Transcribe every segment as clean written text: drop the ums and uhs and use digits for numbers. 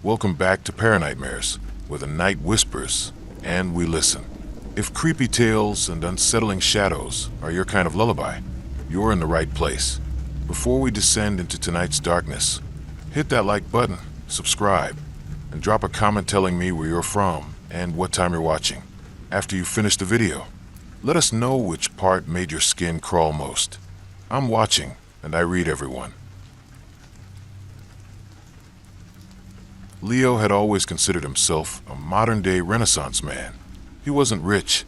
Welcome back to Paranightmares, where the night whispers and we listen. If creepy tales and unsettling shadows are your kind of lullaby, you're in the right place. Before we descend into tonight's darkness, hit that like button, subscribe, and drop a comment telling me where you're from and what time you're watching. After you finish the video, let us know which part made your skin crawl most. I'm watching, and I read everyone. Leo had always considered himself a modern-day Renaissance man. He wasn't rich,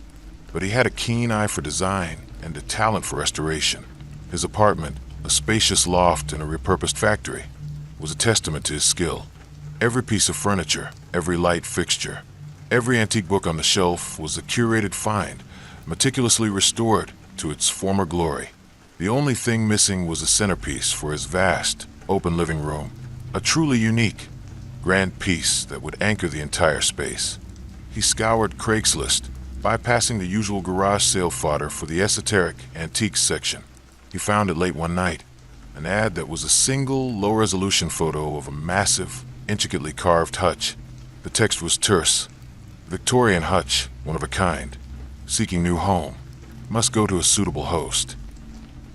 but he had a keen eye for design and a talent for restoration. His apartment, a spacious loft in a repurposed factory, was a testament to his skill. Every piece of furniture, every light fixture, every antique book on the shelf was a curated find, meticulously restored to its former glory. The only thing missing was a centerpiece for his vast, open living room, a truly unique, grand piece that would anchor the entire space. He scoured Craigslist, bypassing the usual garage sale fodder for the esoteric antiques section. He found it late one night, an ad that was a single, low-resolution photo of a massive, intricately carved hutch. The text was terse. Victorian hutch, one of a kind. Seeking new home. Must go to a suitable host.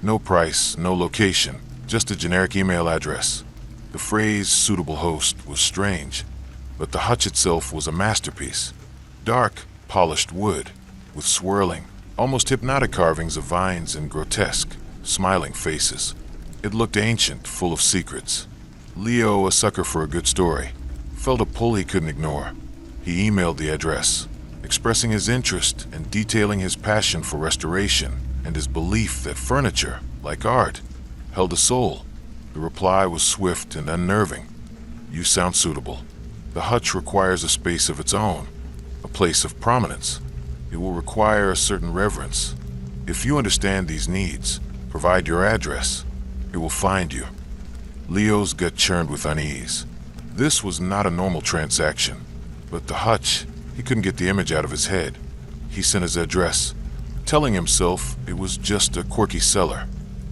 No price, no location, just a generic email address. The phrase suitable host was strange, but the hutch itself was a masterpiece. Dark, polished wood, with swirling, almost hypnotic carvings of vines and grotesque, smiling faces. It looked ancient, full of secrets. Leo, a sucker for a good story, felt a pull he couldn't ignore. He emailed the address, expressing his interest and detailing his passion for restoration and his belief that furniture, like art, held a soul. The reply was swift and unnerving. You sound suitable. The hutch requires a space of its own, a place of prominence. It will require a certain reverence. If you understand these needs, provide your address. It will find you. Leo's gut churned with unease. This was not a normal transaction, but the hutch, he couldn't get the image out of his head. He sent his address, telling himself it was just a quirky seller,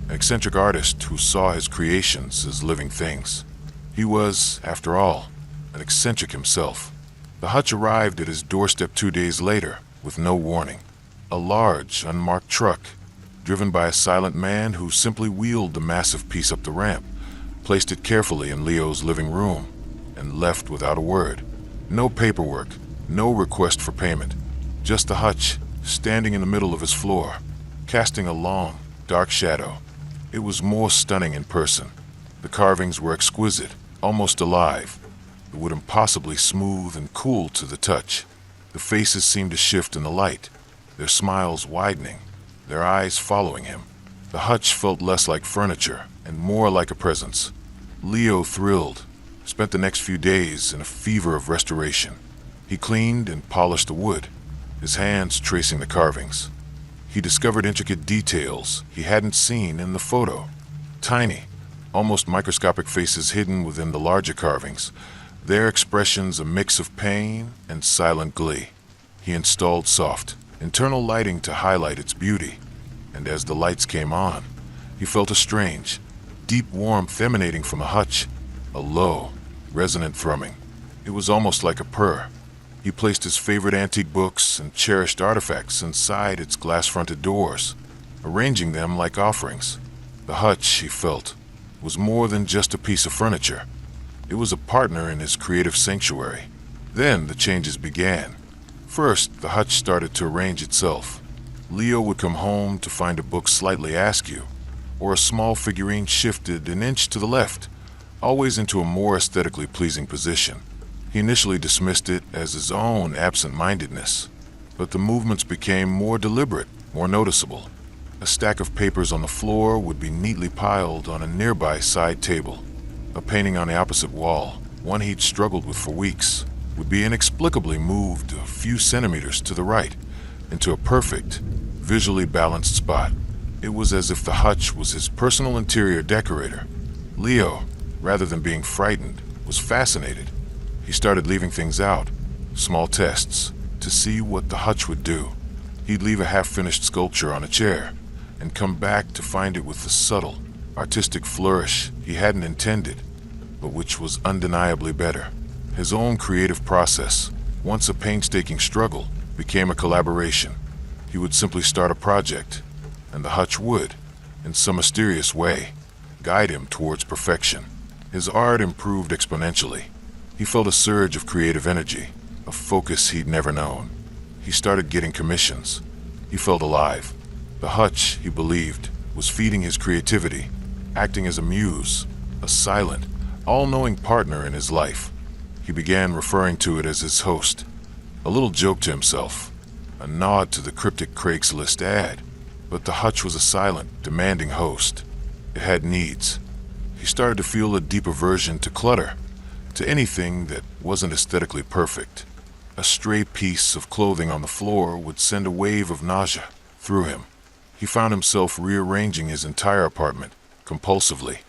an eccentric artist who saw his creations as living things. He was, after all, an eccentric himself. The hutch arrived at his doorstep 2 days later, with no warning. A large, unmarked truck, driven by a silent man who simply wheeled the massive piece up the ramp, placed it carefully in Leo's living room, and left without a word. No paperwork, no request for payment, just the hutch standing in the middle of his floor, casting a long, dark shadow. It was more stunning in person. The carvings were exquisite, almost alive, the wood impossibly smooth and cool to the touch. The faces seemed to shift in the light, their smiles widening, their eyes following him. The hutch felt less like furniture and more like a presence. Leo thrilled, spent the next few days in a fever of restoration. He cleaned and polished the wood, his hands tracing the carvings. He discovered intricate details he hadn't seen in the photo. Tiny, almost microscopic faces hidden within the larger carvings, their expressions a mix of pain and silent glee. He installed soft, internal lighting to highlight its beauty, and as the lights came on, he felt a strange, deep warmth emanating from the hutch, a low, resonant thrumming. It was almost like a purr. He placed his favorite antique books and cherished artifacts inside its glass-fronted doors, arranging them like offerings. The hutch, he felt, was more than just a piece of furniture. It was a partner in his creative sanctuary. Then the changes began. First, the hutch started to arrange itself. Leo would come home to find a book slightly askew, or a small figurine shifted an inch to the left, always into a more aesthetically pleasing position. He initially dismissed it as his own absent-mindedness, but the movements became more deliberate, more noticeable. A stack of papers on the floor would be neatly piled on a nearby side table. A painting on the opposite wall, one he'd struggled with for weeks, would be inexplicably moved a few centimeters to the right, into a perfect, visually balanced spot. It was as if the hutch was his personal interior decorator. Leo, rather than being frightened, was fascinated. He started leaving things out, small tests, to see what the hutch would do. He'd leave a half-finished sculpture on a chair, and come back to find it with the subtle, artistic flourish he hadn't intended, but which was undeniably better. His own creative process, once a painstaking struggle, became a collaboration. He would simply start a project, and the hutch would, in some mysterious way, guide him towards perfection. His art improved exponentially. He felt a surge of creative energy, a focus he'd never known. He started getting commissions. He felt alive. The hutch, he believed, was feeding his creativity, acting as a muse, a silent, all-knowing partner in his life. He began referring to it as his host, a little joke to himself, a nod to the cryptic Craigslist ad. But the hutch was a silent, demanding host. It had needs. He started to feel a deep aversion to clutter, to anything that wasn't aesthetically perfect. A stray piece of clothing on the floor would send a wave of nausea through him. He found himself rearranging his entire apartment, compulsively,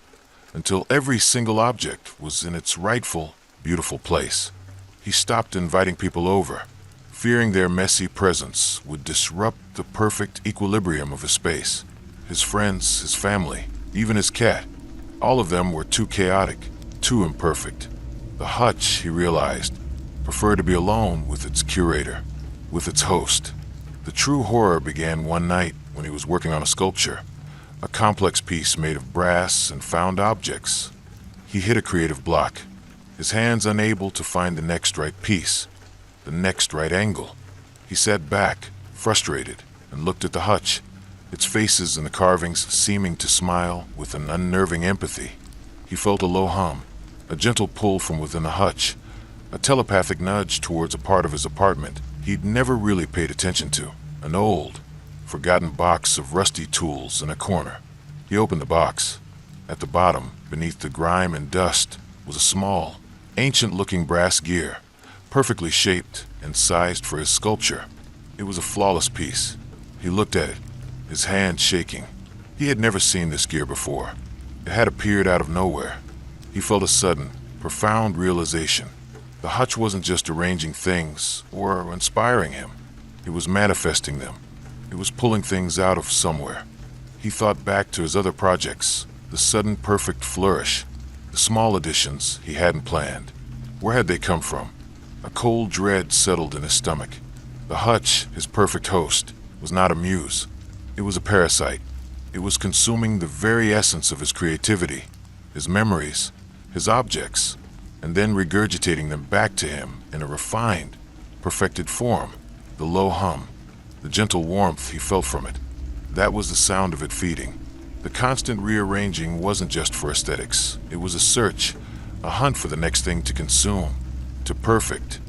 until every single object was in its rightful, beautiful place. He stopped inviting people over, fearing their messy presence would disrupt the perfect equilibrium of his space. His friends, his family, even his cat, all of them were too chaotic, too imperfect. The hutch, he realized, preferred to be alone with its curator, with its host. The true horror began one night when he was working on a sculpture, a complex piece made of brass and found objects. He hit a creative block, his hands unable to find the next right piece, the next right angle. He sat back, frustrated, and looked at the hutch, its faces and the carvings seeming to smile with an unnerving empathy. He felt a low hum, a gentle pull from within the hutch, a telepathic nudge towards a part of his apartment he'd never really paid attention to, an old, forgotten box of rusty tools in a corner. He opened the box. At the bottom, beneath the grime and dust, was a small, ancient-looking brass gear, perfectly shaped and sized for his sculpture. It was a flawless piece. He looked at it, his hand shaking. He had never seen this gear before. It had appeared out of nowhere. He felt a sudden, profound realization. The hutch wasn't just arranging things or inspiring him. It was manifesting them. It was pulling things out of somewhere. He thought back to his other projects, the sudden perfect flourish, the small additions he hadn't planned. Where had they come from? A cold dread settled in his stomach. The hutch, his perfect host, was not a muse. It was a parasite. It was consuming the very essence of his creativity, his memories, his objects, and then regurgitating them back to him in a refined, perfected form. The low hum, the gentle warmth he felt from it, that was the sound of it feeding. The constant rearranging wasn't just for aesthetics. It was a search, a hunt for the next thing to consume, to perfect.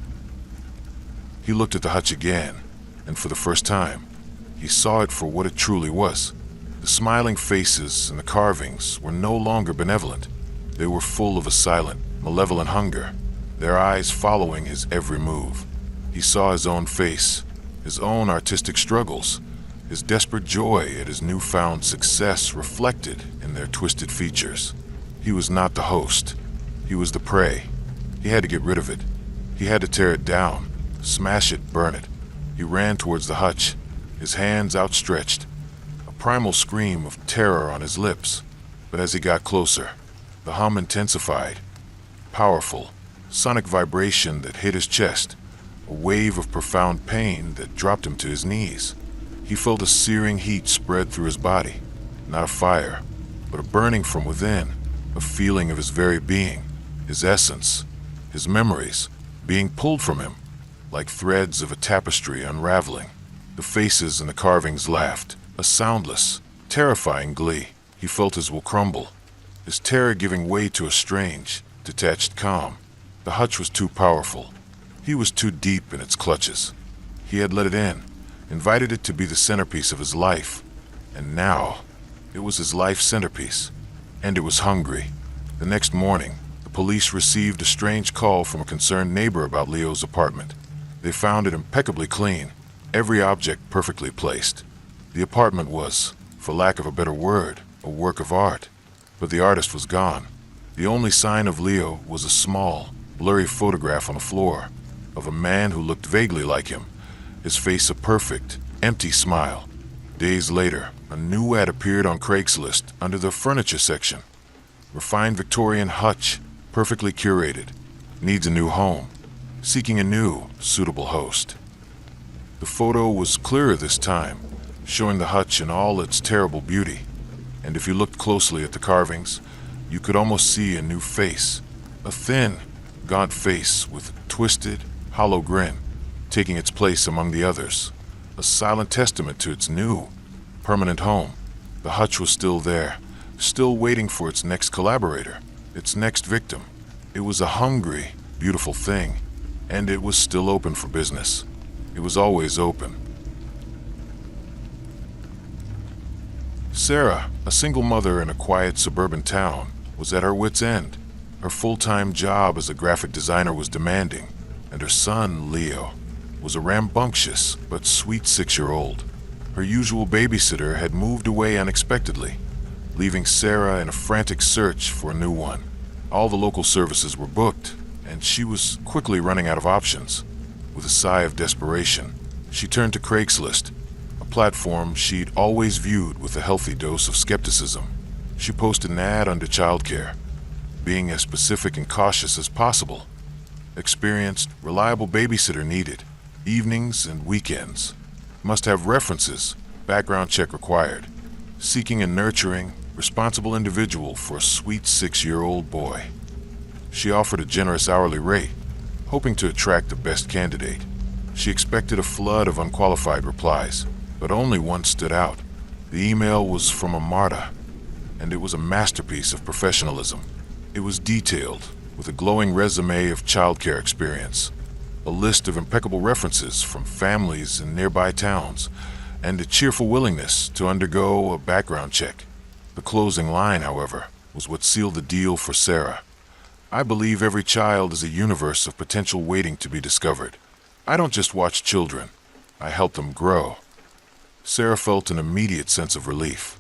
He looked at the hutch again, and for the first time, he saw it for what it truly was. The smiling faces and the carvings were no longer benevolent. They were full of a silent, malevolent hunger, their eyes following his every move. He saw his own face, his own artistic struggles, his desperate joy at his newfound success reflected in their twisted features. He was not the host. He was the prey. He had to get rid of it. He had to tear it down, smash it, burn it. He ran towards the hutch, his hands outstretched, a primal scream of terror on his lips. But as he got closer, the hum intensified. Powerful, sonic vibration that hit his chest, a wave of profound pain that dropped him to his knees. He felt a searing heat spread through his body, not a fire, but a burning from within, a feeling of his very being, his essence, his memories, being pulled from him, like threads of a tapestry unraveling. The faces and the carvings laughed, a soundless, terrifying glee. He felt his will crumble, his terror giving way to a strange, detached calm. The hutch was too powerful. He was too deep in its clutches. He had let it in, invited it to be the centerpiece of his life. And now, it was his life centerpiece. And it was hungry. The next morning, the police received a strange call from a concerned neighbor about Leo's apartment. They found it impeccably clean, every object perfectly placed. The apartment was, for lack of a better word, a work of art. But the artist was gone. The only sign of Leo was a small, blurry photograph on the floor of a man who looked vaguely like him, his face a perfect, empty smile. Days later, a new ad appeared on Craigslist under the furniture section. Refined Victorian hutch, perfectly curated. needs a new home, seeking a new, suitable host. The photo was clearer this time, showing the hutch in all its terrible beauty, and if you looked closely at the carvings, you could almost see a new face, a thin, gaunt face with a twisted, hollow grin, taking its place among the others, a silent testament to its new, permanent home. The hutch was still there, still waiting for its next collaborator, its next victim. It was a hungry, beautiful thing, and it was still open for business. It was always open. Sarah, a single mother in a quiet suburban town, was at her wit's end. Her full-time job as a graphic designer was demanding, and her son, Leo, was a rambunctious but sweet 6-year-old. Her usual babysitter had moved away unexpectedly, leaving Sarah in a frantic search for a new one. All the local services were booked, and she was quickly running out of options. With a sigh of desperation, she turned to Craigslist, a platform she'd always viewed with a healthy dose of skepticism. She posted an ad under childcare, being as specific and cautious as possible. Experienced, reliable babysitter needed, evenings and weekends. Must have references, background check required. Seeking a nurturing, responsible individual for a sweet 6-year-old boy. She offered a generous hourly rate, hoping to attract the best candidate. She expected a flood of unqualified replies, but only one stood out. The email was from a Marta, and it was a masterpiece of professionalism. It was detailed, with a glowing resume of childcare experience, a list of impeccable references from families in nearby towns, and a cheerful willingness to undergo a background check. The closing line, however, was what sealed the deal for Sarah. I believe every child is a universe of potential waiting to be discovered. I don't just watch children, I help them grow. Sarah felt an immediate sense of relief.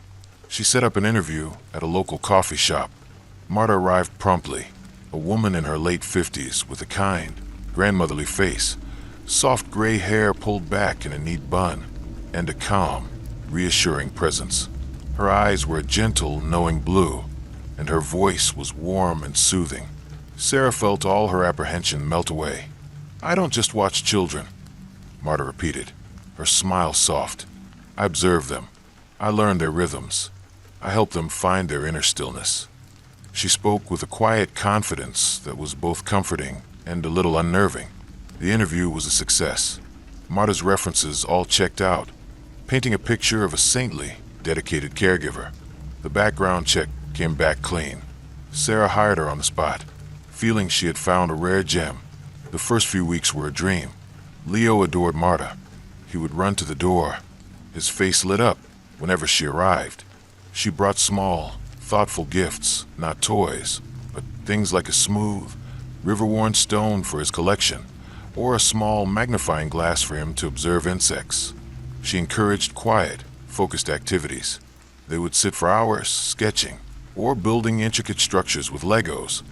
She set up an interview at a local coffee shop. Marta arrived promptly, a woman in her late 50s with a kind, grandmotherly face, soft gray hair pulled back in a neat bun, and a calm, reassuring presence. Her eyes were a gentle, knowing blue, and her voice was warm and soothing. Sarah felt all her apprehension melt away. "I don't just watch children," Marta repeated, her smile soft. "I observe them. I learn their rhythms. I help them find their inner stillness." She spoke with a quiet confidence that was both comforting and a little unnerving. The interview was a success. Marta's references all checked out, painting a picture of a saintly, dedicated caregiver. The background check came back clean. Sarah hired her on the spot, feeling she had found a rare gem. The first few weeks were a dream. Leo adored Marta. He would run to the door, his face lit up whenever she arrived. She brought small, thoughtful gifts, not toys, but things like a smooth, river-worn stone for his collection, or a small magnifying glass for him to observe insects. She encouraged quiet, focused activities. They would sit for hours sketching, or building intricate structures with Legos,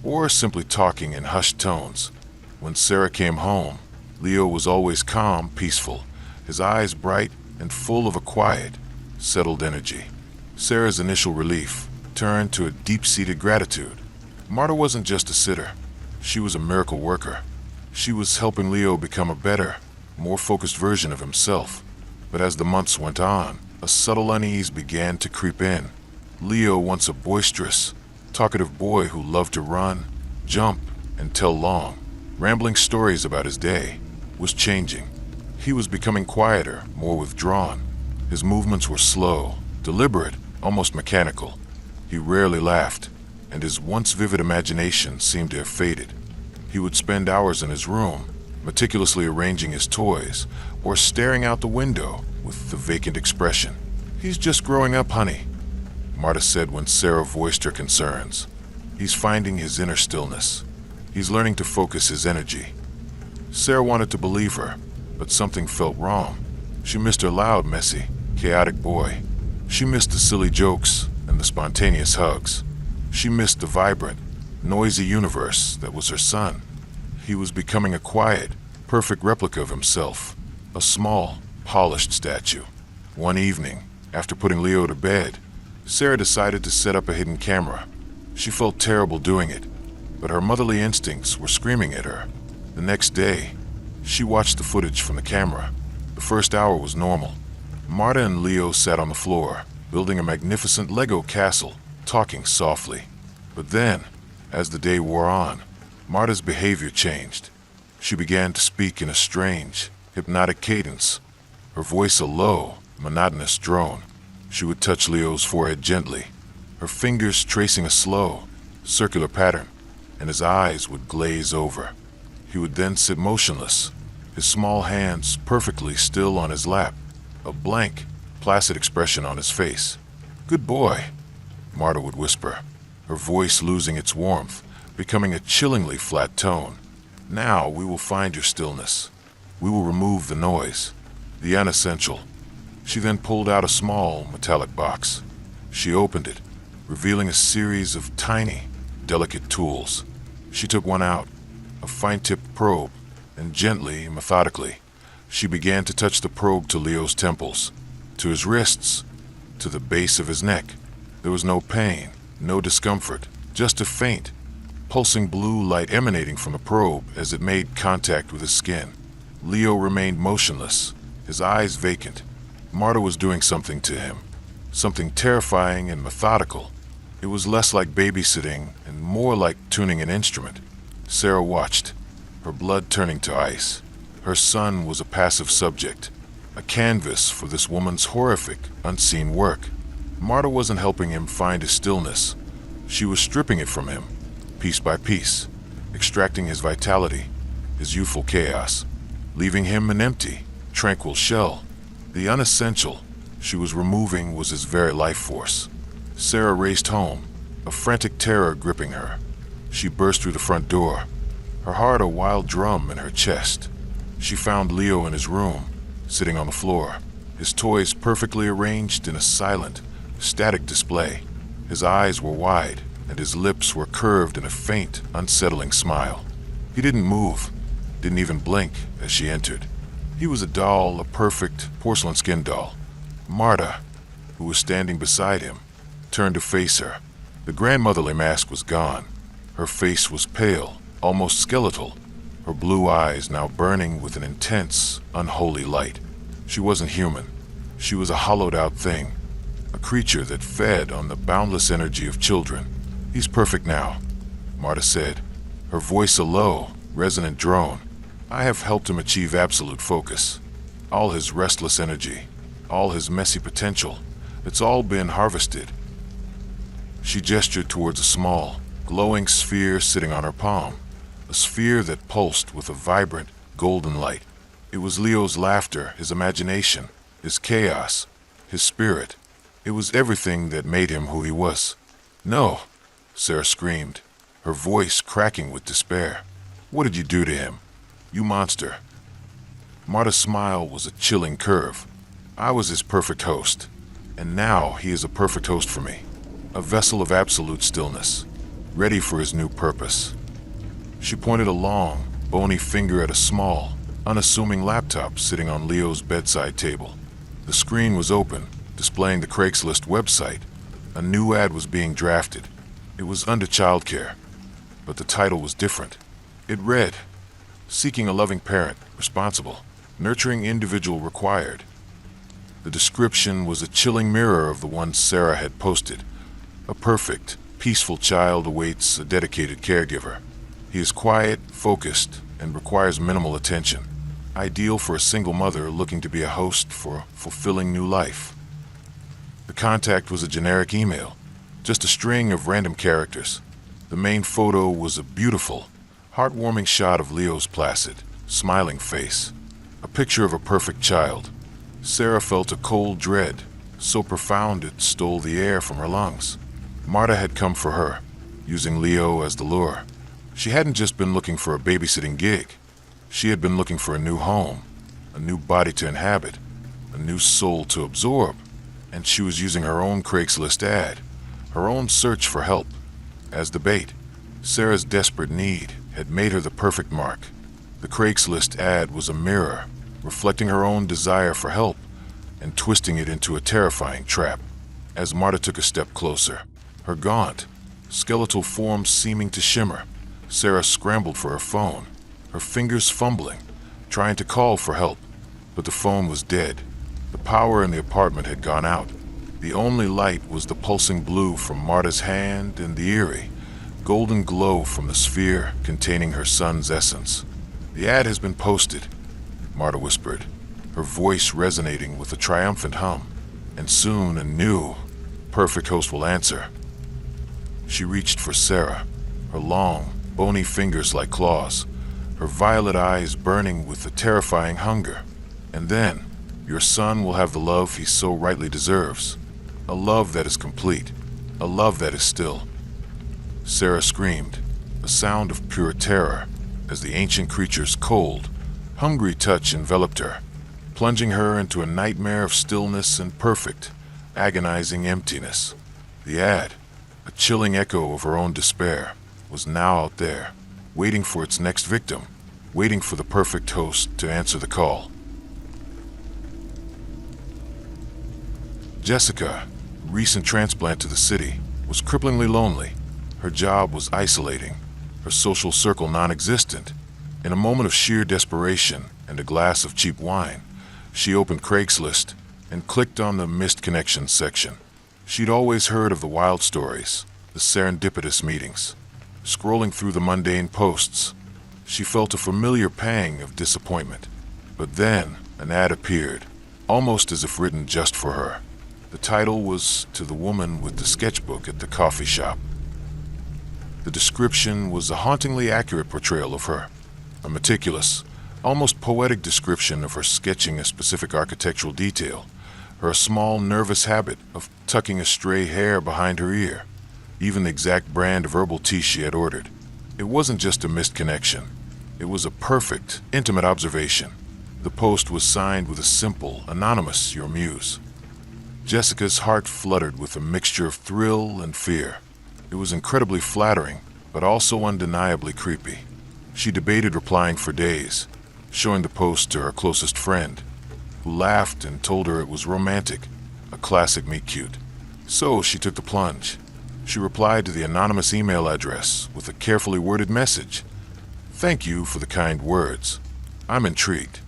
or simply talking in hushed tones. When Sarah came home, Leo was always calm, peaceful, his eyes bright and full of a quiet, settled energy. Sarah's initial relief turned to a deep-seated gratitude. Marta wasn't just a sitter. She was a miracle worker. She was helping Leo become a better, more focused version of himself. But as the months went on, a subtle unease began to creep in. Leo, once a boisterous, talkative boy who loved to run, jump, and tell long, rambling stories about his day, was changing. He was becoming quieter, more withdrawn. His movements were slow, deliberate, almost mechanical. He rarely laughed, and his once vivid imagination seemed to have faded. He would spend hours in his room, meticulously arranging his toys, or staring out the window with the vacant expression. "He's just growing up, honey," Marta said when Sarah voiced her concerns. "He's finding his inner stillness. He's learning to focus his energy." Sarah wanted to believe her, but something felt wrong. She missed her loud, messy, chaotic boy. She missed the silly jokes and the spontaneous hugs. She missed the vibrant, noisy universe that was her son. He was becoming a quiet, perfect replica of himself, a small, polished statue. One evening, after putting Leo to bed, Sarah decided to set up a hidden camera. She felt terrible doing it, but her motherly instincts were screaming at her. The next day, she watched the footage from the camera. The first hour was normal. Marta and Leo sat on the floor, building a magnificent Lego castle, talking softly. But then, as the day wore on, Marta's behavior changed. She began to speak in a strange, hypnotic cadence, her voice a low, monotonous drone. She would touch Leo's forehead gently, her fingers tracing a slow, circular pattern, and his eyes would glaze over. He would then sit motionless, his small hands perfectly still on his lap, a blank, placid expression on his face. "Good boy," Marta would whisper, her voice losing its warmth, becoming a chillingly flat tone. "Now we will find your stillness. We will remove the noise, the unessential." She then pulled out a small, metallic box. She opened it, revealing a series of tiny, delicate tools. She took one out, a fine-tipped probe, and gently, methodically, she began to touch the probe to Leo's temples, to his wrists, to the base of his neck. There was no pain, no discomfort, just a faint, pulsing blue light emanating from the probe as it made contact with his skin. Leo remained motionless, his eyes vacant. Marta was doing something to him, something terrifying and methodical. It was less like babysitting and more like tuning an instrument. Sarah watched, her blood turning to ice. Her son was a passive subject, a canvas for this woman's horrific, unseen work. Marta wasn't helping him find his stillness. She was stripping it from him, piece by piece, extracting his vitality, his youthful chaos, leaving him an empty, tranquil shell. The unessential she was removing was his very life force. Sarah raced home, a frantic terror gripping her. She burst through the front door, her heart a wild drum in her chest. She found Leo in his room, sitting on the floor, his toys perfectly arranged in a silent, static display. His eyes were wide, and his lips were curved in a faint, unsettling smile. He didn't move, didn't even blink as she entered. He was a doll, a perfect porcelain skin doll. Marta, who was standing beside him, turned to face her. The grandmotherly mask was gone. Her face was pale, almost skeletal, her blue eyes now burning with an intense, unholy light. She wasn't human. She was a hollowed-out thing, a creature that fed on the boundless energy of children. "He's perfect now," Marta said, her voice a low, resonant drone. "I have helped him achieve absolute focus. All his restless energy, all his messy potential, it's all been harvested." She gestured towards a small, glowing sphere sitting on her palm, a sphere that pulsed with a vibrant, golden light. It was Leo's laughter, his imagination, his chaos, his spirit. It was everything that made him who he was. "No," Sarah screamed, her voice cracking with despair. "What did you do to him? You monster." Marta's smile was a chilling curve. "I was his perfect host, and now he is a perfect host for me, a vessel of absolute stillness, ready for his new purpose." She pointed a long, bony finger at a small, unassuming laptop sitting on Leo's bedside table. The screen was open, displaying the Craigslist website. A new ad was being drafted. It was under childcare, but the title was different. It read, "Seeking a loving parent, responsible, nurturing individual required." The description was a chilling mirror of the one Sarah had posted. A perfect, peaceful child awaits a dedicated caregiver. He is quiet, focused, and requires minimal attention. Ideal for a single mother looking to be a host for a fulfilling new life. The contact was a generic email, just a string of random characters. The main photo was a beautiful, heartwarming shot of Leo's placid, smiling face, a picture of a perfect child. Sarah felt a cold dread, so profound it stole the air from her lungs. Marta had come for her, using Leo as the lure. She hadn't just been looking for a babysitting gig. She had been looking for a new home, a new body to inhabit, a new soul to absorb. And she was using her own Craigslist ad, her own search for help, as the bait. Sarah's desperate need had made her the perfect mark. The Craigslist ad was a mirror, reflecting her own desire for help and twisting it into a terrifying trap. As Marta took a step closer, her gaunt, skeletal form seeming to shimmer, Sarah scrambled for her phone, her fingers fumbling, trying to call for help, but the phone was dead. The power in the apartment had gone out. The only light was the pulsing blue from Marta's hand and the eerie, golden glow from the sphere containing her son's essence. "The ad has been posted," Marta whispered, her voice resonating with a triumphant hum. "And soon a new, perfect host will answer." She reached for Sarah, her long, bony fingers like claws, her violet eyes burning with a terrifying hunger. "And then, your son will have the love he so rightly deserves. A love that is complete, a love that is still." Sarah screamed, a sound of pure terror, as the ancient creature's cold, hungry touch enveloped her, plunging her into a nightmare of stillness and perfect, agonizing emptiness. The ad, a chilling echo of her own despair, was now out there, waiting for its next victim, waiting for the perfect host to answer the call. Jessica, recent transplant to the city, was cripplingly lonely. Her job was isolating, her social circle non-existent. In a moment of sheer desperation and a glass of cheap wine, she opened Craigslist and clicked on the missed connections section. She'd always heard of the wild stories, the serendipitous meetings. Scrolling through the mundane posts, she felt a familiar pang of disappointment. But then an ad appeared, almost as if written just for her. The title was "To the Woman with the Sketchbook at the Coffee Shop." The description was a hauntingly accurate portrayal of her, a meticulous, almost poetic description of her sketching a specific architectural detail, her small nervous habit of tucking a stray hair behind her ear, even the exact brand of herbal tea she had ordered. It wasn't just a missed connection. It was a perfect, intimate observation. The post was signed with a simple, anonymous "Your Muse." Jessica's heart fluttered with a mixture of thrill and fear. It was incredibly flattering, but also undeniably creepy. She debated replying for days, showing the post to her closest friend, who laughed and told her it was romantic, a classic meet-cute. So she took the plunge. She replied to the anonymous email address with a carefully worded message. "Thank you for the kind words. I'm intrigued.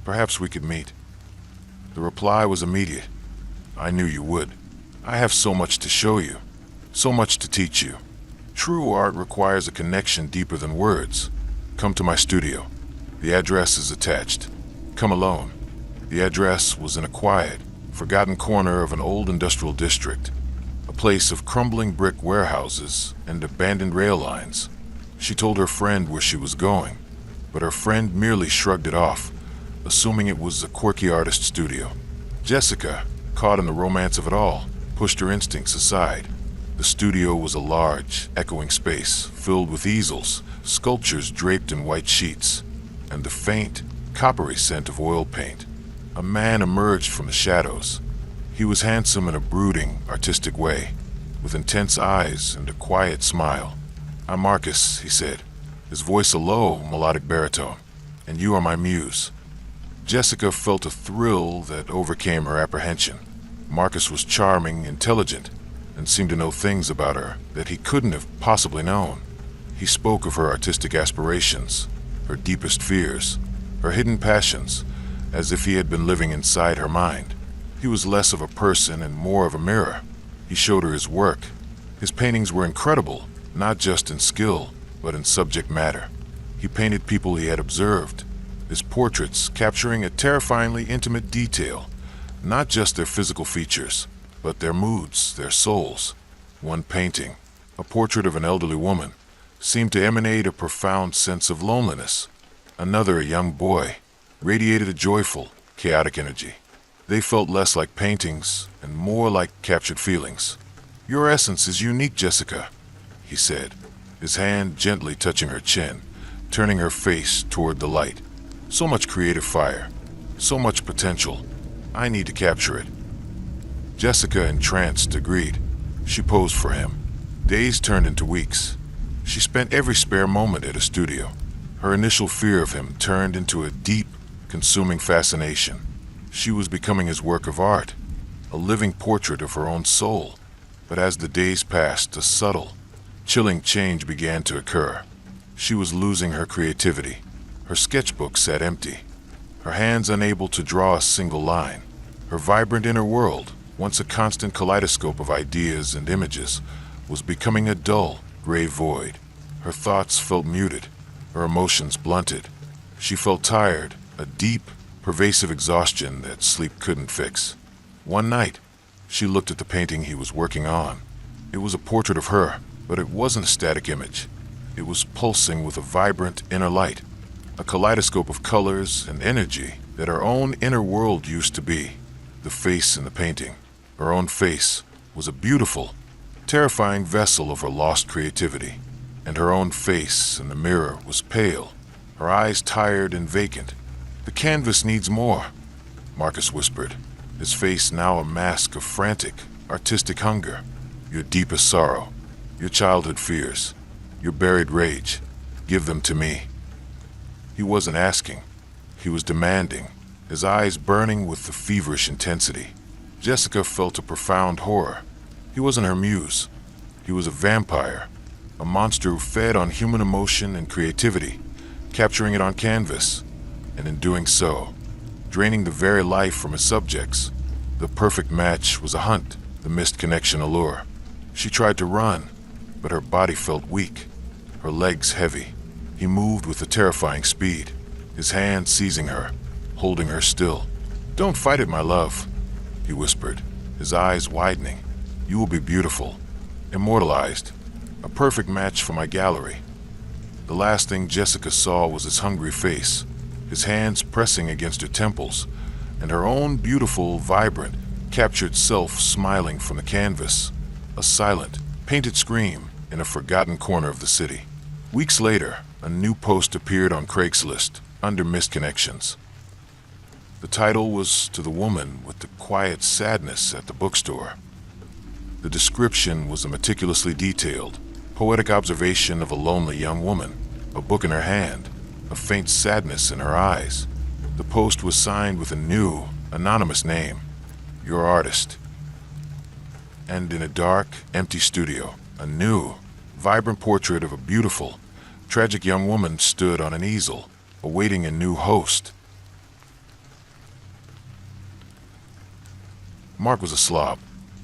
Perhaps we could meet." The reply was immediate. "I knew you would. I have so much to show you, so much to teach you. True art requires a connection deeper than words. Come to my studio. The address is attached. Come alone." The address was in a quiet, forgotten corner of an old industrial district, a place of crumbling brick warehouses and abandoned rail lines. She told her friend where she was going, but her friend merely shrugged it off, assuming it was a quirky artist studio. Jessica, caught in the romance of it all, pushed her instincts aside. The studio was a large, echoing space filled with easels, sculptures draped in white sheets, and the faint, coppery scent of oil paint. A man emerged from the shadows. He was handsome in a brooding, artistic way, with intense eyes and a quiet smile. "I'm Marcus," he said, his voice a low, melodic baritone, "and you are my muse." Jessica felt a thrill that overcame her apprehension. Marcus was charming, intelligent, and seemed to know things about her that he couldn't have possibly known. He spoke of her artistic aspirations, her deepest fears, her hidden passions, as if he had been living inside her mind. He was less of a person and more of a mirror. He showed her his work. His paintings were incredible, not just in skill, but in subject matter. He painted people he had observed, his portraits capturing a terrifyingly intimate detail, not just their physical features, but their moods, their souls. One painting, a portrait of an elderly woman, seemed to emanate a profound sense of loneliness. Another, a young boy, radiated a joyful, chaotic energy. They felt less like paintings and more like captured feelings. "Your essence is unique, Jessica," he said, his hand gently touching her chin, turning her face toward the light. "So much creative fire, so much potential. I need to capture it." Jessica, entranced, agreed. She posed for him. Days turned into weeks. She spent every spare moment at a studio. Her initial fear of him turned into a deep, consuming fascination. She was becoming his work of art, a living portrait of her own soul. But as the days passed, a subtle, chilling change began to occur. She was losing her creativity. Her sketchbook sat empty, her hands unable to draw a single line. Her vibrant inner world, once a constant kaleidoscope of ideas and images, was becoming a dull, gray void. Her thoughts felt muted, her emotions blunted. She felt tired, a deep, pervasive exhaustion that sleep couldn't fix. One night, she looked at the painting he was working on. It was a portrait of her, but it wasn't a static image. It was pulsing with a vibrant inner light, a kaleidoscope of colors and energy that her own inner world used to be. The face in the painting, her own face, was a beautiful, terrifying vessel of her lost creativity. And her own face in the mirror was pale, her eyes tired and vacant. "The canvas needs more," Marcus whispered, his face now a mask of frantic, artistic hunger. "Your deepest sorrow, your childhood fears, your buried rage, give them to me." He wasn't asking, he was demanding, his eyes burning with the feverish intensity. Jessica felt a profound horror. He wasn't her muse. He was a vampire, a monster who fed on human emotion and creativity, capturing it on canvas, and in doing so, draining the very life from his subjects. The perfect match was a hunt, the missed connection a lure. She tried to run, but her body felt weak, her legs heavy. He moved with a terrifying speed, his hand seizing her, holding her still. "Don't fight it, my love," he whispered, his eyes widening. "You will be beautiful, immortalized, a perfect match for my gallery." The last thing Jessica saw was his hungry face, his hands pressing against her temples, and her own beautiful, vibrant, captured self smiling from the canvas, a silent, painted scream in a forgotten corner of the city. Weeks later, a new post appeared on Craigslist under Missed Connections. The title was "To the Woman with the Quiet Sadness at the Bookstore." The description was a meticulously detailed, poetic observation of a lonely young woman, a book in her hand, a faint sadness in her eyes. The post was signed with a new, anonymous name, "Your Artist." And in a dark, empty studio, a new, vibrant portrait of a beautiful, tragic young woman stood on an easel, awaiting a new host. Mark was a slob,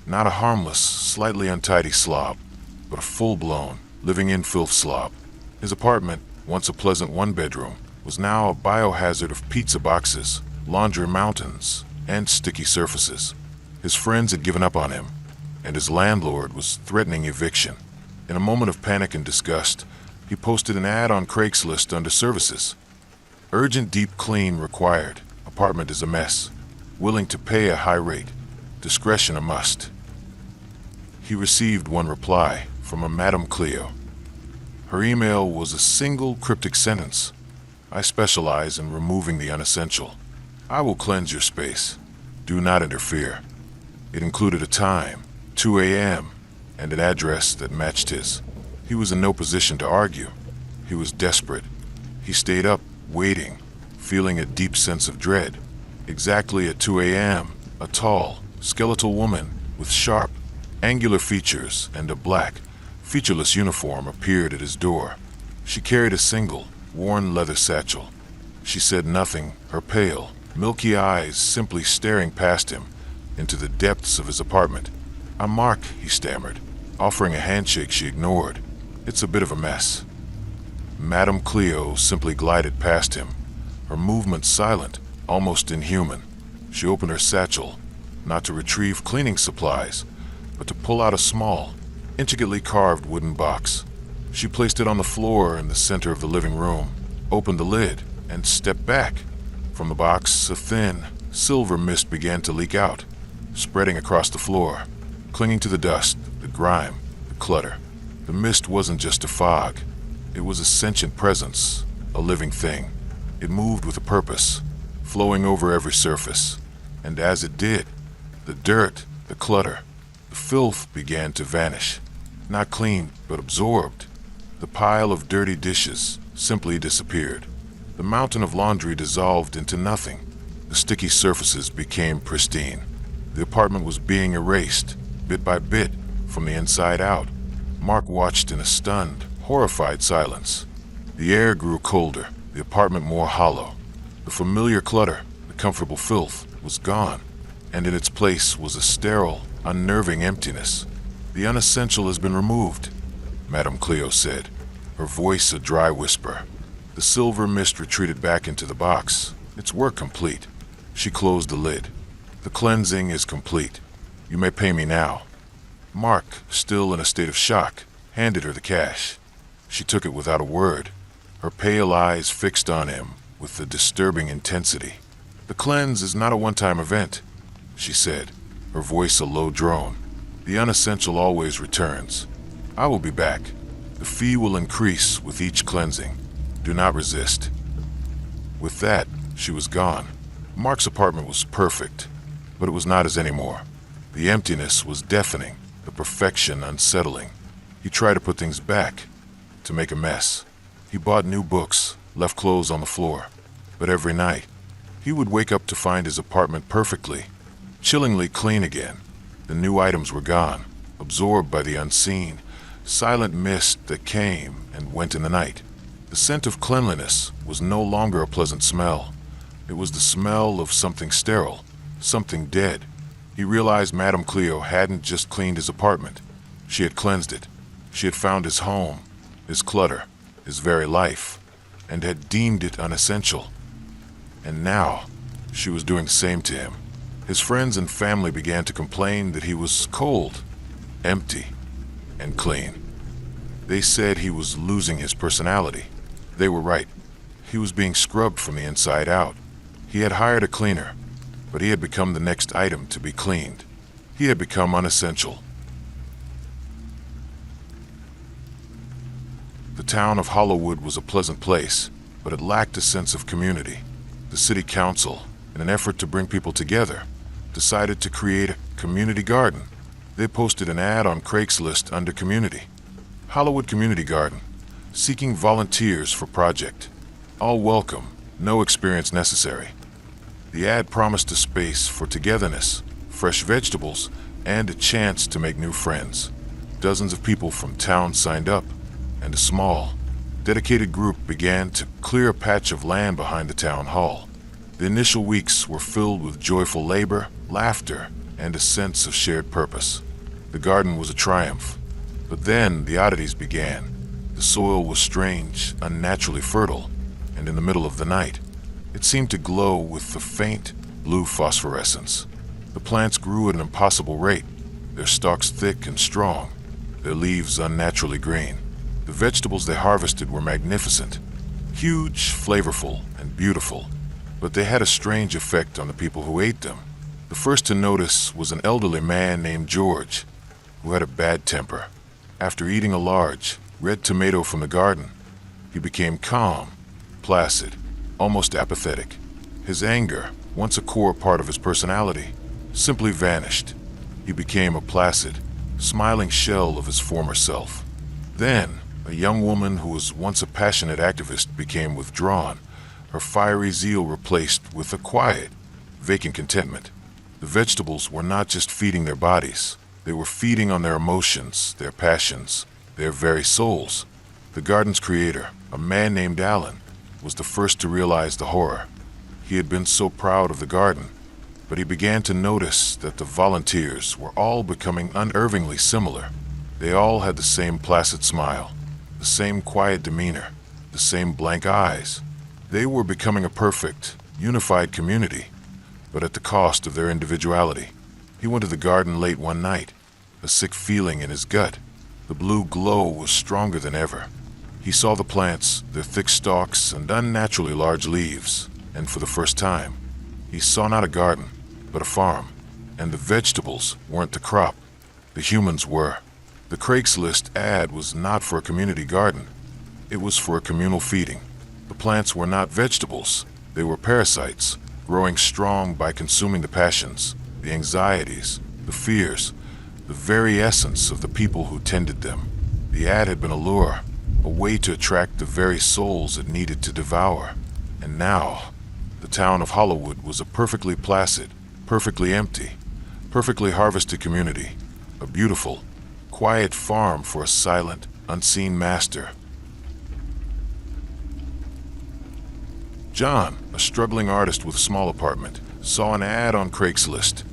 not a harmless, slightly untidy slob, but a full-blown, living-in filth slob. His apartment, once a pleasant one-bedroom, was now a biohazard of pizza boxes, laundry mountains, and sticky surfaces. His friends had given up on him, and his landlord was threatening eviction. In a moment of panic and disgust, he posted an ad on Craigslist under services. "Urgent deep clean required. Apartment is a mess. Willing to pay a high rate. Discretion a must." He received one reply from a Madame Cleo. Her email was a single cryptic sentence. "I specialize in removing the unessential. I will cleanse your space. Do not interfere." It included a time, 2 a.m., and an address that matched his. He was in no position to argue. He was desperate. He stayed up, waiting, feeling a deep sense of dread. Exactly at 2 a.m., a tall, skeletal woman with sharp, angular features and a black, featureless uniform appeared at his door. She carried a single, worn leather satchel. She said nothing, her pale, milky eyes simply staring past him into the depths of his apartment. "I'm Mark," he stammered, offering a handshake she ignored. "It's a bit of a mess." Madame Cleo simply glided past him, her movements silent, almost inhuman. She opened her satchel, not to retrieve cleaning supplies, but to pull out a small, intricately carved wooden box. She placed it on the floor in the center of the living room, opened the lid, and stepped back. From the box, a thin, silver mist began to leak out, spreading across the floor, clinging to the dust, the grime, the clutter. The mist wasn't just a fog. It was a sentient presence, a living thing. It moved with a purpose, flowing over every surface. And as it did, the dirt, the clutter, the filth began to vanish. Not cleaned, but absorbed. The pile of dirty dishes simply disappeared. The mountain of laundry dissolved into nothing. The sticky surfaces became pristine. The apartment was being erased, bit by bit, from the inside out. Mark watched in a stunned, horrified silence. The air grew colder, the apartment more hollow. The familiar clutter, the comfortable filth, was gone, and in its place was a sterile, unnerving emptiness. The unessential has been removed, Madame Cleo said, her voice a dry whisper. The silver mist retreated back into the box, its work complete. She closed the lid. The cleansing is complete. You may pay me now. Mark, still in a state of shock, handed her the cash. She took it without a word, her pale eyes fixed on him with a disturbing intensity. The cleanse is not a one-time event, she said, her voice a low drone. The unessential always returns. I will be back. The fee will increase with each cleansing. Do not resist. With that, she was gone. Mark's apartment was perfect, but it was not his anymore. The emptiness was deafening, the perfection unsettling. He tried to put things back, to make a mess. He bought new books, left clothes on the floor. But every night, he would wake up to find his apartment perfectly, chillingly clean again. The new items were gone, absorbed by the unseen, silent mist that came and went in the night. The scent of cleanliness was no longer a pleasant smell. It was the smell of something sterile, something dead. He realized Madame Cleo hadn't just cleaned his apartment. She had cleansed it. She had found his home, his clutter, his very life, and had deemed it unessential. And now, she was doing the same to him. His friends and family began to complain that he was cold, empty, and clean. They said he was losing his personality. They were right. He was being scrubbed from the inside out. He had hired a cleaner, but he had become the next item to be cleaned. He had become unessential. The town of Hollywood was a pleasant place, but it lacked a sense of community. The city council, in an effort to bring people together, decided to create a community garden. They posted an ad on Craigslist under Community. Hollywood Community Garden, seeking volunteers for project. All welcome, no experience necessary. The ad promised a space for togetherness, fresh vegetables, and a chance to make new friends. Dozens of people from town signed up, and a small, dedicated group began to clear a patch of land behind the town hall. The initial weeks were filled with joyful labor, laughter, and a sense of shared purpose. The garden was a triumph. But then the oddities began. The soil was strange, unnaturally fertile, and in the middle of the night, it seemed to glow with a faint blue phosphorescence. The plants grew at an impossible rate, their stalks thick and strong, their leaves unnaturally green. The vegetables they harvested were magnificent, huge, flavorful, and beautiful, but they had a strange effect on the people who ate them. The first to notice was an elderly man named George, who had a bad temper. After eating a large, red tomato from the garden, he became calm, placid, almost apathetic. His anger, once a core part of his personality, simply vanished. He became a placid, smiling shell of his former self. Then, a young woman who was once a passionate activist became withdrawn, her fiery zeal replaced with a quiet, vacant contentment. The vegetables were not just feeding their bodies, they were feeding on their emotions, their passions, their very souls. The garden's creator, a man named Alan, was the first to realize the horror. He had been so proud of the garden, but he began to notice that the volunteers were all becoming unervingly similar. They all had the same placid smile, the same quiet demeanor, the same blank eyes. They were becoming a perfect, unified community, but at the cost of their individuality. He went to the garden late one night, a sick feeling in his gut. The blue glow was stronger than ever. He saw the plants, their thick stalks and unnaturally large leaves, and for the first time, he saw not a garden, but a farm. And the vegetables weren't the crop, the humans were. The Craigslist ad was not for a community garden. It was for a communal feeding. The plants were not vegetables. They were parasites, growing strong by consuming the passions, the anxieties, the fears, the very essence of the people who tended them. The ad had been a lure, a way to attract the very souls it needed to devour. And now, the town of Hollywood was a perfectly placid, perfectly empty, perfectly harvested community, a beautiful, quiet farm for a silent, unseen master. John, a struggling artist with a small apartment, saw an ad on Craigslist.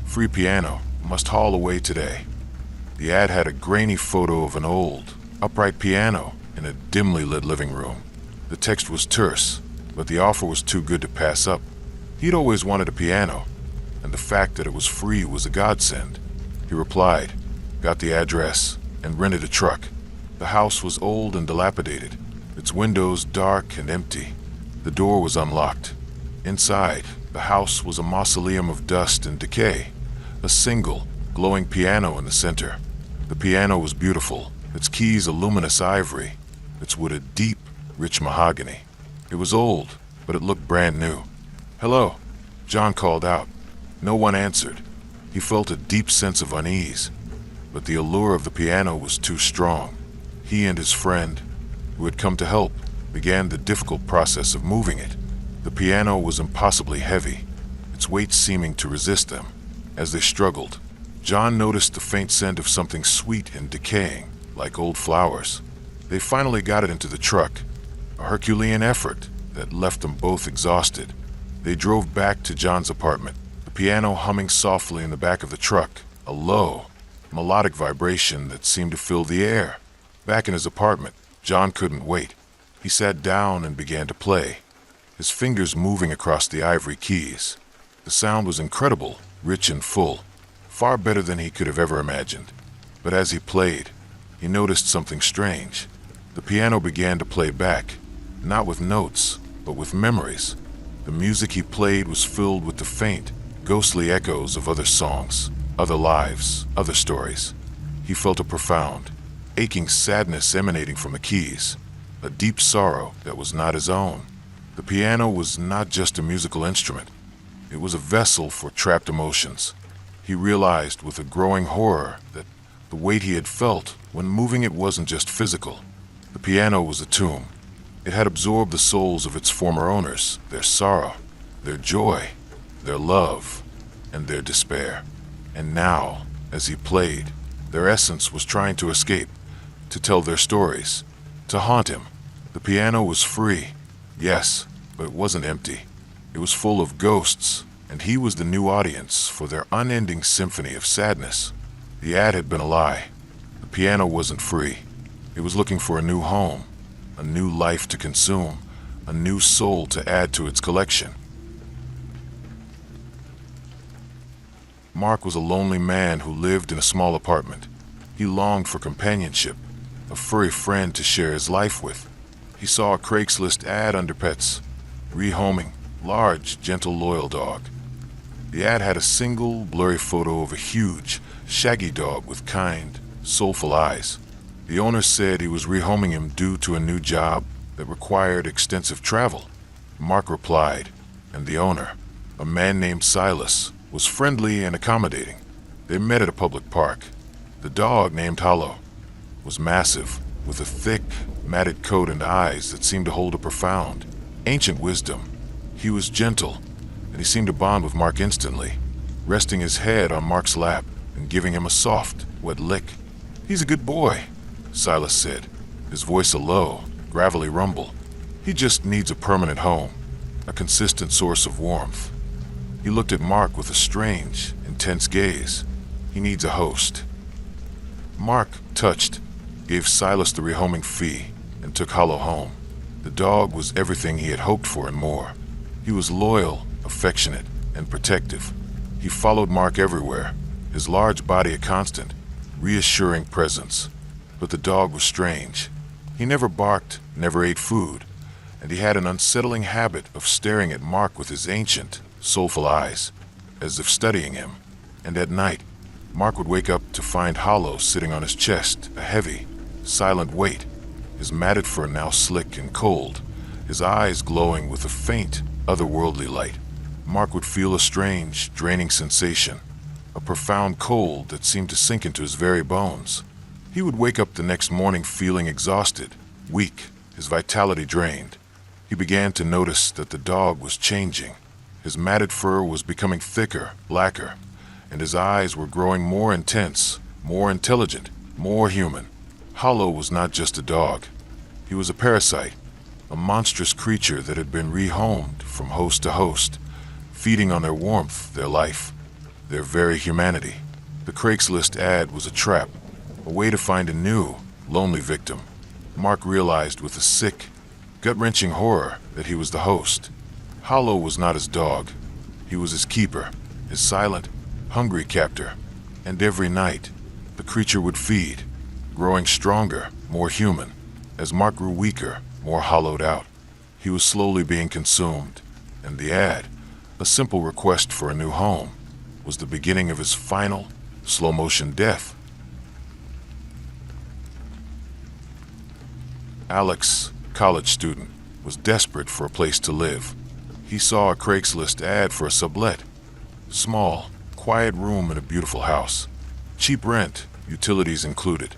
Free piano, must haul away today. The ad had a grainy photo of an old, upright piano in a dimly lit living room. The text was terse, but the offer was too good to pass up. He'd always wanted a piano, and the fact that it was free was a godsend. He replied, got the address, and rented a truck. The house was old and dilapidated, its windows dark and empty. The door was unlocked. Inside, the house was a mausoleum of dust and decay, a single, glowing piano in the center. The piano was beautiful, its keys a luminous ivory, its wood a deep, rich mahogany. It was old, but it looked brand new. "Hello," John called out. No one answered. He felt a deep sense of unease, but the allure of the piano was too strong. He and his friend, who had come to help, began the difficult process of moving it. The piano was impossibly heavy, its weight seeming to resist them. As they struggled, John noticed the faint scent of something sweet and decaying, like old flowers. They finally got it into the truck, a Herculean effort that left them both exhausted. They drove back to John's apartment, the piano humming softly in the back of the truck, a low, melodic vibration that seemed to fill the air. Back in his apartment, John couldn't wait. He sat down and began to play, his fingers moving across the ivory keys. The sound was incredible, rich and full, far better than he could have ever imagined. But as he played, he noticed something strange. The piano began to play back, not with notes, but with memories. The music he played was filled with the faint, ghostly echoes of other songs, other lives, other stories. He felt a profound, aching sadness emanating from the keys, a deep sorrow that was not his own. The piano was not just a musical instrument. It was a vessel for trapped emotions. He realized with a growing horror that the weight he had felt when moving it wasn't just physical. The piano was a tomb. It had absorbed the souls of its former owners, their sorrow, their joy, their love, and their despair. And now, as he played, their essence was trying to escape, to tell their stories, to haunt him. The piano was free, yes, but it wasn't empty. It was full of ghosts, and he was the new audience for their unending symphony of sadness. The ad had been a lie. The piano wasn't free. It was looking for a new home, a new life to consume, a new soul to add to its collection. Mark was a lonely man who lived in a small apartment. He longed for companionship, a furry friend to share his life with. He saw a Craigslist ad under pets, rehoming, large, gentle, loyal dog. The ad had a single, blurry photo of a huge, shaggy dog with kind, soulful eyes. The owner said he was rehoming him due to a new job that required extensive travel. Mark replied, and the owner, a man named Silas, was friendly and accommodating. They met at a public park. The dog, named Hollow, was massive, with a thick, matted coat and eyes that seemed to hold a profound, ancient wisdom. He was gentle, and he seemed to bond with Mark instantly, resting his head on Mark's lap and giving him a soft, wet lick. "He's a good boy," Silas said, his voice a low, gravelly rumble. "He just needs a permanent home, a consistent source of warmth." He looked at Mark with a strange, intense gaze. "He needs a host." Mark, touched, gave Silas the rehoming fee and took Hollow home. The dog was everything he had hoped for and more. He was loyal, affectionate, and protective. He followed Mark everywhere, his large body a constant, reassuring presence. But the dog was strange. He never barked, never ate food, and he had an unsettling habit of staring at Mark with his ancient, soulful eyes, as if studying him. And at night, Mark would wake up to find Hollow sitting on his chest, a heavy, silent weight, his matted fur now slick and cold, his eyes glowing with a faint, otherworldly light. Mark would feel a strange, draining sensation, a profound cold that seemed to sink into his very bones. He would wake up the next morning feeling exhausted, weak, his vitality drained. He began to notice that the dog was changing. His matted fur was becoming thicker, blacker, and his eyes were growing more intense, more intelligent, more human. Hollow was not just a dog. He was a parasite, a monstrous creature that had been rehomed from host to host, feeding on their warmth, their life, their very humanity. The Craigslist ad was a trap, a way to find a new, lonely victim. Mark realized with a sick, gut-wrenching horror that he was the host. Hollow was not his dog. He was his keeper, his silent, hungry captor. And every night, the creature would feed, growing stronger, more human. As Mark grew weaker, more hollowed out, he was slowly being consumed. And the ad, a simple request for a new home, was the beginning of his final, slow-motion death. Alex, college student, was desperate for a place to live. He saw a Craigslist ad for a sublet. Small, quiet room in a beautiful house. Cheap rent, utilities included.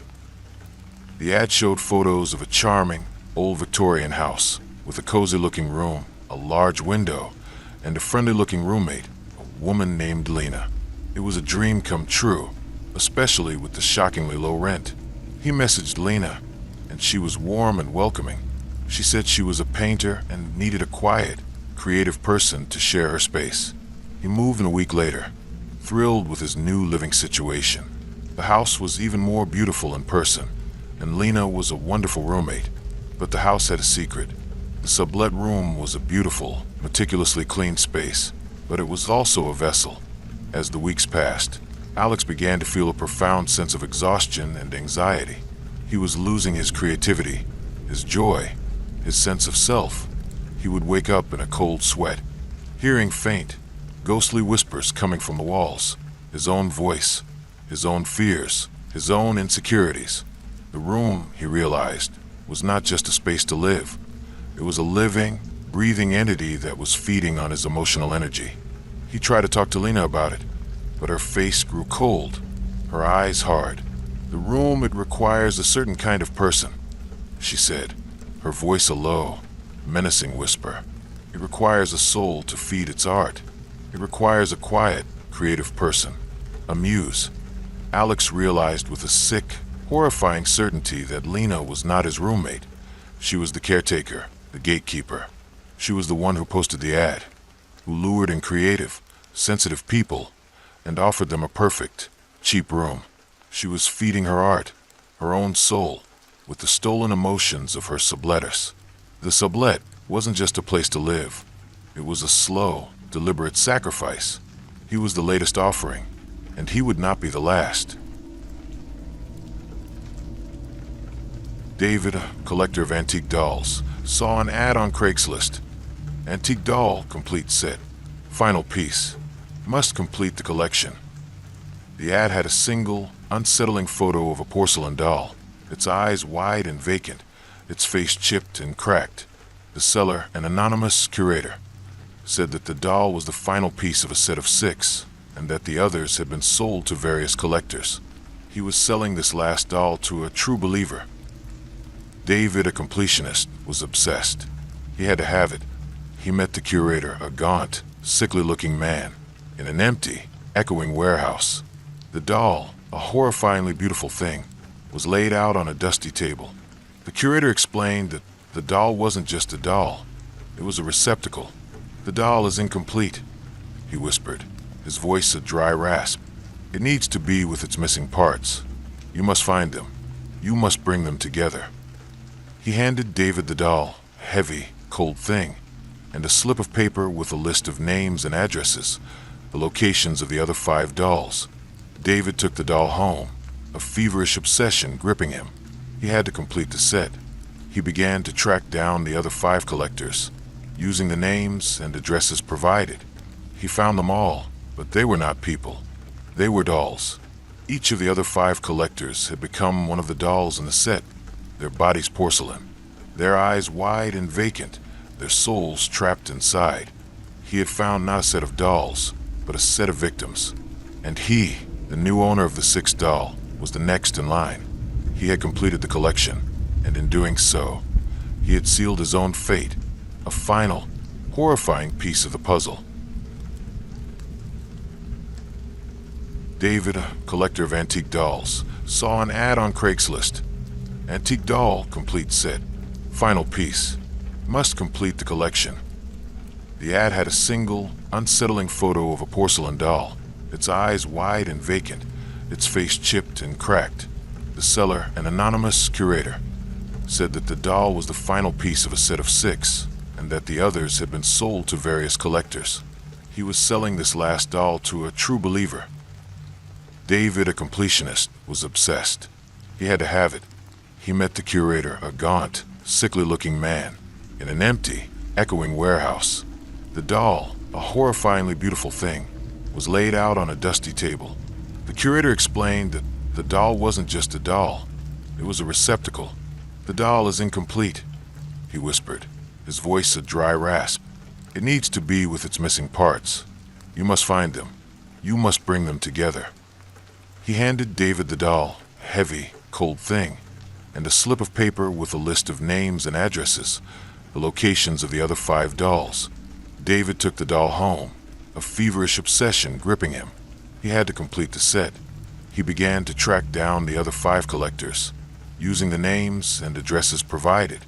The ad showed photos of a charming, old Victorian house with a cozy-looking room, a large window, and a friendly-looking roommate, a woman named Lena. It was a dream come true, especially with the shockingly low rent. He messaged Lena, and she was warm and welcoming. She said she was a painter and needed a quiet, creative person to share her space. He moved in a week later, thrilled with his new living situation. The house was even more beautiful in person, and Lena was a wonderful roommate. But the house had a secret. The sublet room was a beautiful, meticulously cleaned space, but it was also a vessel. As the weeks passed, Alex began to feel a profound sense of exhaustion and anxiety. He was losing his creativity, his joy, his sense of self. He would wake up in a cold sweat, hearing faint, ghostly whispers coming from the walls, his own voice, his own fears, his own insecurities. The room, he realized, was not just a space to live. It was a living, breathing entity that was feeding on his emotional energy. He tried to talk to Lena about it, but her face grew cold, her eyes hard. The room, it requires a certain kind of person, she said, her voice a low, menacing whisper. It requires a soul to feed its art. It requires a quiet, creative person, a muse. Alex realized with a sick, horrifying certainty that Lena was not his roommate. She was the caretaker, the gatekeeper. She was the one who posted the ad, who lured in creative, sensitive people and offered them a perfect, cheap room. She was feeding her art, her own soul, with the stolen emotions of her subletters. The sublet wasn't just a place to live. It was a slow, deliberate sacrifice. He was the latest offering, and he would not be the last. David, a collector of antique dolls, saw an ad on Craigslist. Antique doll, complete set. Final piece. Must complete the collection. The ad had a single, unsettling photo of a porcelain doll, its eyes wide and vacant, its face chipped and cracked. The seller, an anonymous curator, said that the doll was the final piece of a set of 6, and that the others had been sold to various collectors. He was selling this last doll to a true believer. David, a completionist, was obsessed. He had to have it. He met the curator, a gaunt, sickly-looking man, in an empty, echoing warehouse. The doll, a horrifyingly beautiful thing, was laid out on a dusty table. The curator explained that the doll wasn't just a doll. It was a receptacle. "The doll is incomplete," he whispered, his voice a dry rasp. "It needs to be with its missing parts. You must find them. You must bring them together." He handed David the doll, a heavy, cold thing, and a slip of paper with a list of names and addresses, the locations of the other 5 dolls. David took the doll home, a feverish obsession gripping him. He had to complete the set. He began to track down the other 5 collectors, using the names and addresses provided. He found them all, but they were not people. They were dolls. Each of the other 5 collectors had become one of the dolls in the set, their bodies porcelain, their eyes wide and vacant, their souls trapped inside. He had found not a set of dolls, but a set of victims. And he, the new owner of the 6th doll, was the next in line. He had completed the collection, and in doing so, he had sealed his own fate, a final, horrifying piece of the puzzle. David, a collector of antique dolls, saw an ad on Craigslist. Antique doll, complete set. Final piece. must complete the collection. The ad had a single, unsettling photo of a porcelain doll, its eyes wide and vacant, its face chipped and cracked. The seller, an anonymous curator, said that the doll was the final piece of a set of 6, and that the others had been sold to various collectors. He was selling this last doll to a true believer. David, a completionist, was obsessed. He had to have it. He met the curator, a gaunt, sickly-looking man, in an empty, echoing warehouse. The doll, a horrifyingly beautiful thing, was laid out on a dusty table. The curator explained that the doll wasn't just a doll. It was a receptacle. "The doll is incomplete," he whispered, his voice a dry rasp. "It needs to be with its missing parts. You must find them. You must bring them together." He handed David the doll, a heavy, cold thing, and a slip of paper with a list of names and addresses, the locations of the other 5 dolls. David took the doll home, a feverish obsession gripping him. He had to complete the set. He began to track down the other 5 collectors, using the names and addresses provided.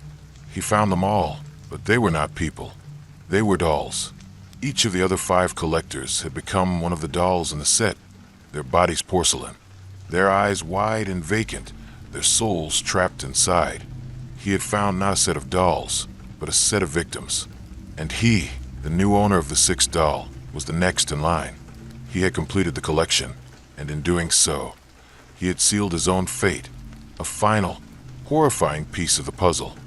He found them all, but they were not people. They were dolls. Each of the other 5 collectors had become one of the dolls in the set, their bodies porcelain, their eyes wide and vacant, their souls trapped inside. He had found not a set of dolls, but a set of victims. And he, the new owner of the 6th doll, was the next in line. He had completed the collection, and in doing so, he had sealed his own fate, a final, horrifying piece of the puzzle.